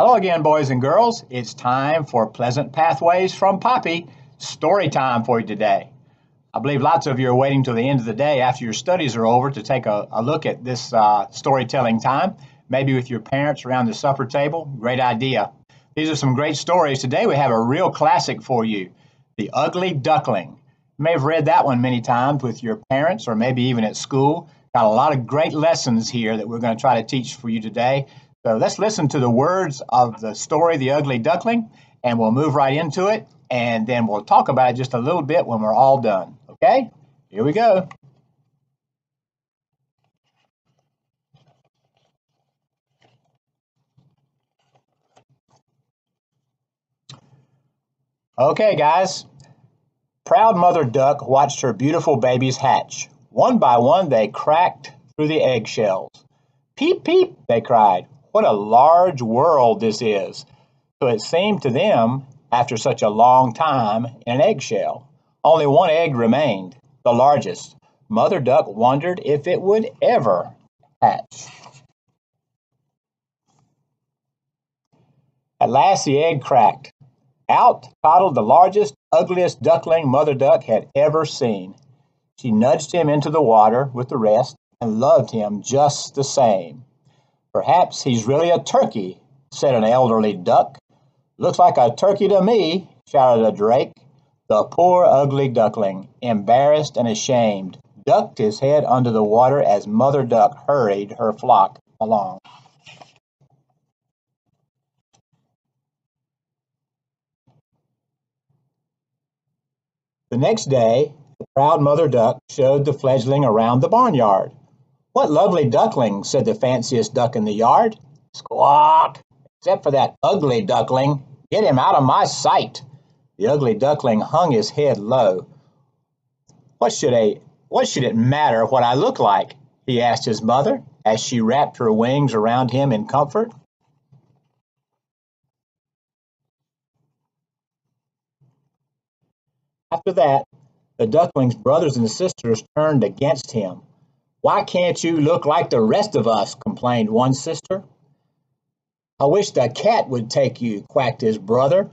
Hello again, boys and girls. It's time for Pleasant Pathways from Poppy. Story time for you today. I believe lots of you are waiting till the end of the day after your studies are over to take a look at this storytelling time, maybe with your parents around the supper table. Great idea. These are some great stories. Today we have a real classic for you, The Ugly Duckling. You may have read that one many times with your parents or maybe even at school. Got a lot of great lessons here that we're going to try to teach for you today. So let's listen to the words of the story, The Ugly Duckling, and we'll move right into it, and then we'll talk about it just a little bit when we're all done. Okay? Here we go. Okay, guys. Proud Mother Duck watched her beautiful babies hatch. One by one, they cracked through the eggshells. Peep, peep, they cried. What a large world this is. So it seemed to them, after such a long time, in an eggshell. Only one egg remained, the largest. Mother Duck wondered if it would ever hatch. At last the egg cracked. Out toddled the largest, ugliest duckling Mother Duck had ever seen. She nudged him into the water with the rest and loved him just the same. Perhaps he's really a turkey, said an elderly duck. Looks like a turkey to me, shouted a drake. The poor ugly duckling, embarrassed and ashamed, ducked his head under the water as Mother Duck hurried her flock along. The next day, the proud Mother Duck showed the fledgling around the barnyard. What lovely duckling, said the fanciest duck in the yard. Squawk! Except for that ugly duckling. Get him out of my sight. The ugly duckling hung his head low. What should it matter what I look like? He asked his mother as she wrapped her wings around him in comfort. After that, the duckling's brothers and sisters turned against him. Why can't you look like the rest of us? Complained one sister. I wish the cat would take you, quacked his brother.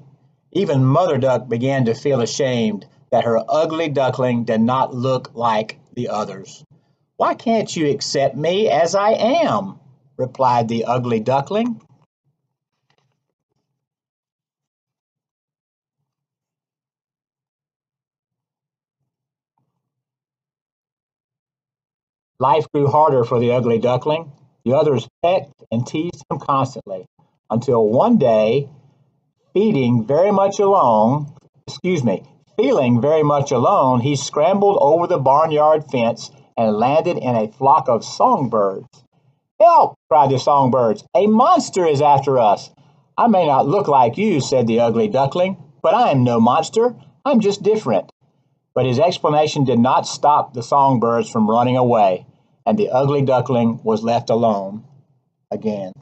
Even Mother Duck began to feel ashamed that her ugly duckling did not look like the others. Why can't you accept me as I am? Replied the ugly duckling. Life grew harder for the ugly duckling. The others pecked and teased him constantly until one day, feeding very much alone, feeling very much alone, he scrambled over the barnyard fence and landed in a flock of songbirds. Help! Cried the songbirds. A monster is after us. I may not look like you, said the ugly duckling, but I am no monster. I'm just different. But his explanation did not stop the songbirds from running away, and the ugly duckling was left alone again.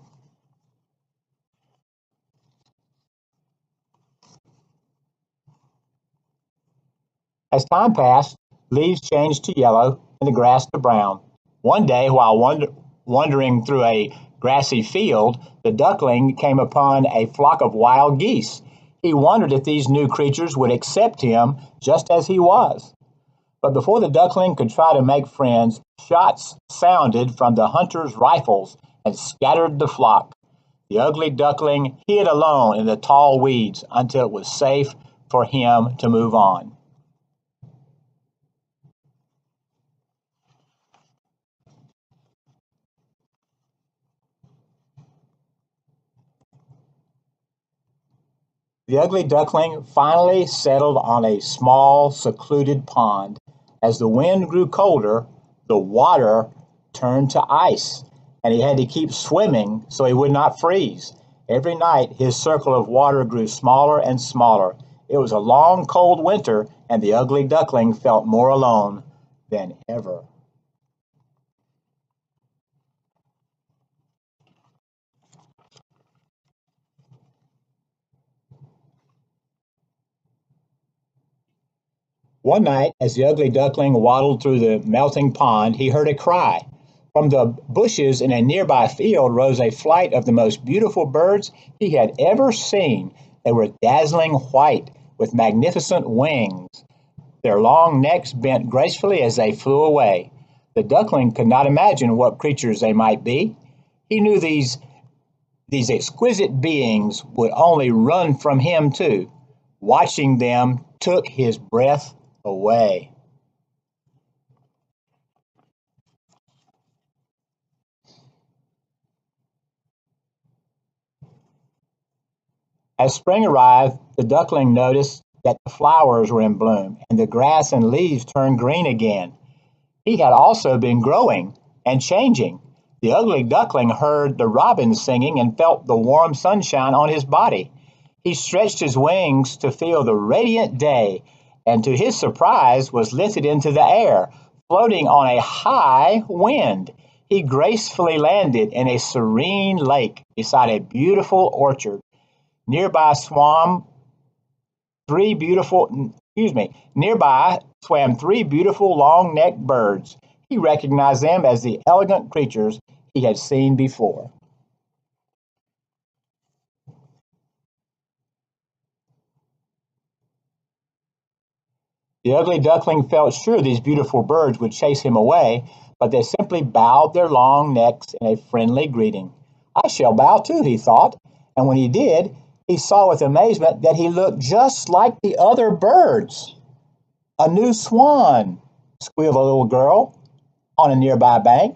As time passed, leaves changed to yellow and the grass to brown. One day, while wandering through a grassy field, the duckling came upon a flock of wild geese. He wondered if these new creatures would accept him just as he was. But before the duckling could try to make friends, shots sounded from the hunters' rifles and scattered the flock. The ugly duckling hid alone in the tall weeds until it was safe for him to move on. The ugly duckling finally settled on a small, secluded pond. As the wind grew colder, the water turned to ice, and he had to keep swimming so he would not freeze. Every night, his circle of water grew smaller and smaller. It was a long, cold winter, and the ugly duckling felt more alone than ever. One night, as the ugly duckling waddled through the melting pond, he heard a cry. From the bushes in a nearby field rose a flight of the most beautiful birds he had ever seen. They were dazzling white with magnificent wings, their long necks bent gracefully as they flew away. The duckling could not imagine what creatures they might be. He knew these exquisite beings would only run from him too. Watching them took his breath away. As spring arrived, the duckling noticed that the flowers were in bloom and the grass and leaves turned green again. He had also been growing and changing. The ugly duckling heard the robins singing and felt the warm sunshine on his body. He stretched his wings to feel the radiant day, and to his surprise was lifted into the air, floating on a high wind. He gracefully landed in a serene lake beside a beautiful orchard. Nearby swam Nearby swam three beautiful long-necked birds. He recognized them as the elegant creatures he had seen before. The ugly duckling felt sure these beautiful birds would chase him away, but they simply bowed their long necks in a friendly greeting. I shall bow too, he thought, and when he did, he saw with amazement that he looked just like the other birds. A new swan, squealed a little girl on a nearby bank,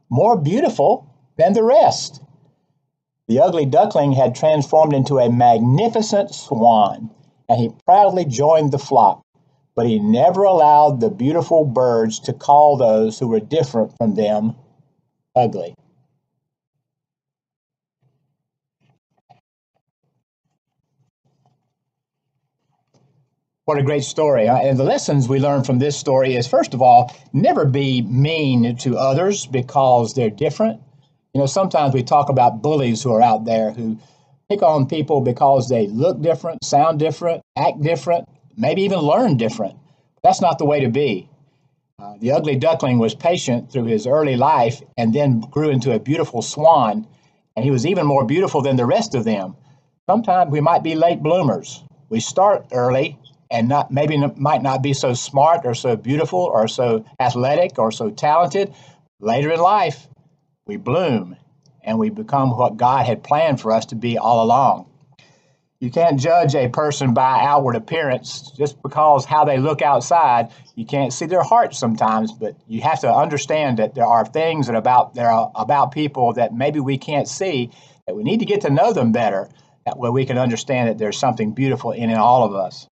more beautiful than the rest. The ugly duckling had transformed into a magnificent swan, and he proudly joined the flock. But he never allowed the beautiful birds to call those who were different from them ugly. What a great story. And the lessons we learn from this story is, first of all, never be mean to others because they're different. You know, sometimes we talk about bullies who are out there who pick on people because they look different, sound different, act different, maybe even learn different. That's not the way to be. The ugly duckling was patient through his early life and then grew into a beautiful swan, and he was even more beautiful than the rest of them. Sometimes we might be late bloomers. We start early and might not be so smart or so beautiful or so athletic or so talented. Later in life, we bloom and we become what God had planned for us to be all along. You can't judge a person by outward appearance just because how they look outside. You can't see their heart sometimes, but you have to understand that there are things that are about people that maybe we can't see, that we need to get to know them better. That way we can understand that there's something beautiful in all of us.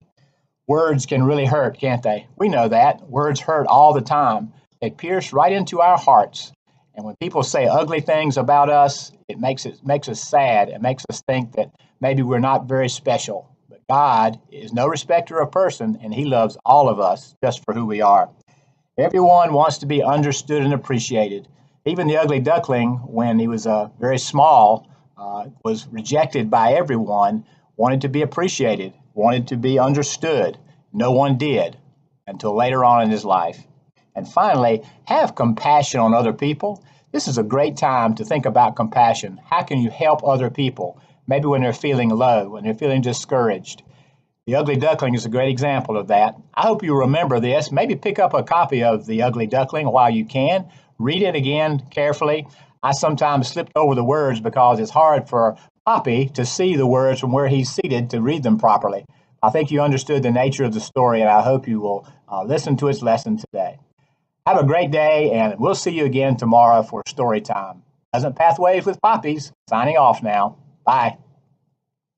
Words can really hurt, can't they? We know that. Words hurt all the time. They pierce right into our hearts. And when people say ugly things about us, it makes us sad. It makes us think that maybe we're not very special. But God is no respecter of person, and he loves all of us just for who we are. Everyone wants to be understood and appreciated. Even the ugly duckling, when he was very small, was rejected by everyone, wanted to be appreciated, wanted to be understood. No one did until later on in his life. And finally, have compassion on other people. This is a great time to think about compassion. How can you help other people? Maybe when they're feeling low, when they're feeling discouraged. The Ugly Duckling is a great example of that. I hope you remember this. Maybe pick up a copy of The Ugly Duckling while you can. Read it again carefully. I sometimes slipped over the words because it's hard for Poppy to see the words from where he's seated to read them properly. I think you understood the nature of the story, and I hope you will listen to its lesson today. Have a great day, and we'll see you again tomorrow for Storytime. Pleasant Pathways with Poppies, signing off now. Bye.